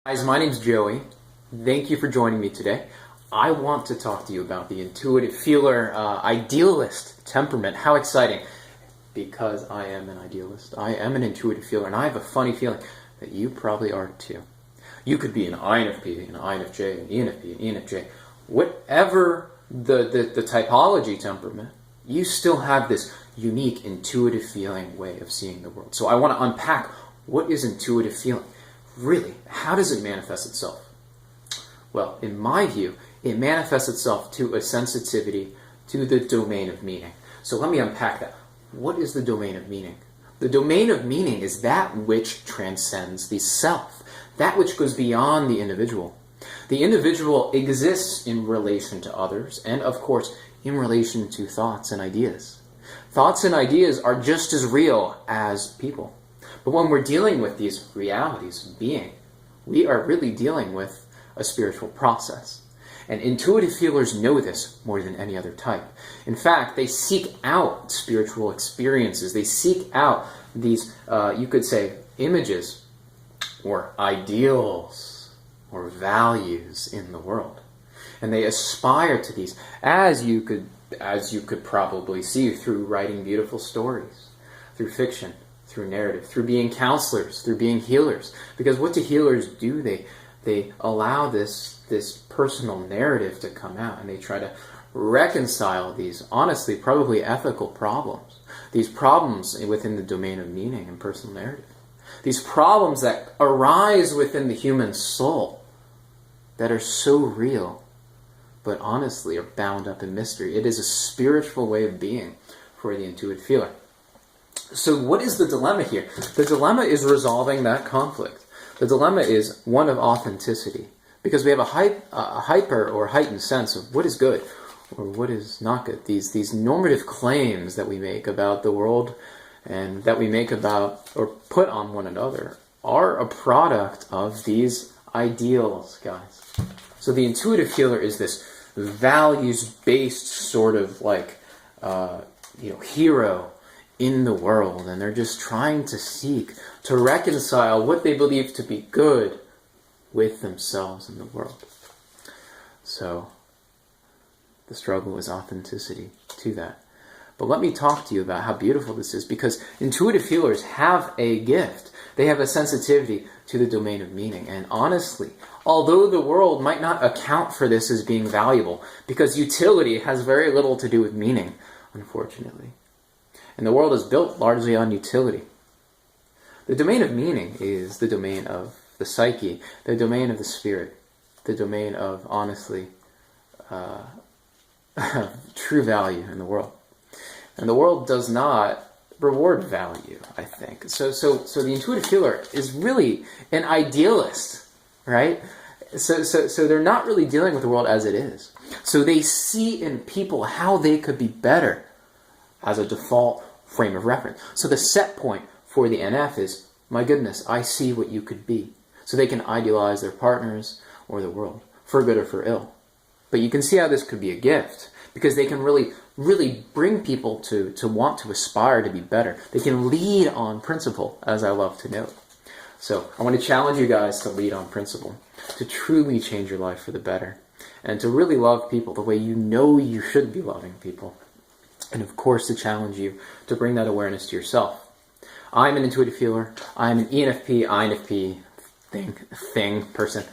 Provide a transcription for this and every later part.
Guys, my name's Joey. Thank you for joining me today. I want to talk to you about the intuitive feeler, idealist temperament. How exciting. Because I am an idealist. I am an intuitive feeler, and I have a funny feeling that you probably are too. You could be an INFP, an INFJ, an ENFP, an ENFJ. Whatever the typology temperament, you still have this unique intuitive feeling way of seeing the world. So I want to unpack what is intuitive feeling. Really, how does it manifest itself? Well, in my view, it manifests itself to a sensitivity to the domain of meaning. So let me unpack that. What is the domain of meaning? The domain of meaning is that which transcends the self, that which goes beyond the individual. The individual exists in relation to others, and of course, in relation to thoughts and ideas. Thoughts and ideas are just as real as people. But when we're dealing with these realities of being, we are really dealing with a spiritual process. And intuitive feelers know this more than any other type. In fact, they seek out spiritual experiences. They seek out these, you could say, images or ideals or values in the world. And they aspire to these, as you could probably see through writing beautiful stories, through fiction, through narrative, through being counselors, through being healers. Because what do healers do? They allow this personal narrative to come out, and they try to reconcile these, honestly, probably ethical problems. These problems within the domain of meaning and personal narrative. These problems that arise within the human soul that are so real, but honestly are bound up in mystery. It is a spiritual way of being for the intuitive feeler. So what is the dilemma here? The dilemma is resolving that conflict. The dilemma is one of authenticity, because we have a hyper or heightened sense of what is good or what is not good. These normative claims that we make about the world and that we make about or put on one another are a product of these ideals, guys. So the intuitive feeler is this values-based sort of like hero in the world, and they're just trying to seek to reconcile what they believe to be good with themselves and the world. So the struggle is authenticity to that. But let me talk to you about how beautiful this is, because intuitive feelers have a gift. They have a sensitivity to the domain of meaning. And honestly, although the world might not account for this as being valuable, because utility has very little to do with meaning, unfortunately. And the world is built largely on utility. The domain of meaning is the domain of the psyche, the domain of the spirit, the domain of, honestly, true value in the world. And the world does not reward value, I think. So the intuitive feeler is really an idealist, right? So they're not really dealing with the world as it is. So they see in people how they could be better as a default frame of reference. So the set point for the NF is, my goodness, I see what you could be. So they can idealize their partners or the world, for good or for ill. But you can see how this could be a gift, because they can really bring people to want to aspire to be better. They can lead on principle, as I love to note. So I want to challenge you guys to lead on principle, to truly change your life for the better, and to really love people the way you know you should be loving people. And of course, to challenge you to bring that awareness to yourself. I'm an intuitive feeler. I'm an ENFP, INFP person.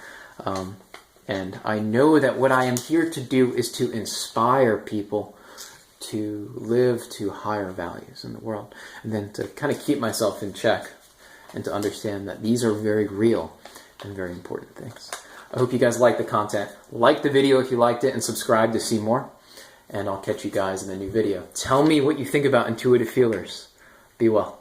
And I know that what I am here to do is to inspire people to live to higher values in the world. And then to kind of keep myself in check and to understand that these are very real and very important things. I hope you guys like the content. Like the video if you liked it, and subscribe to see more. And I'll catch you guys in a new video. Tell me what you think about intuitive feelers. Be well.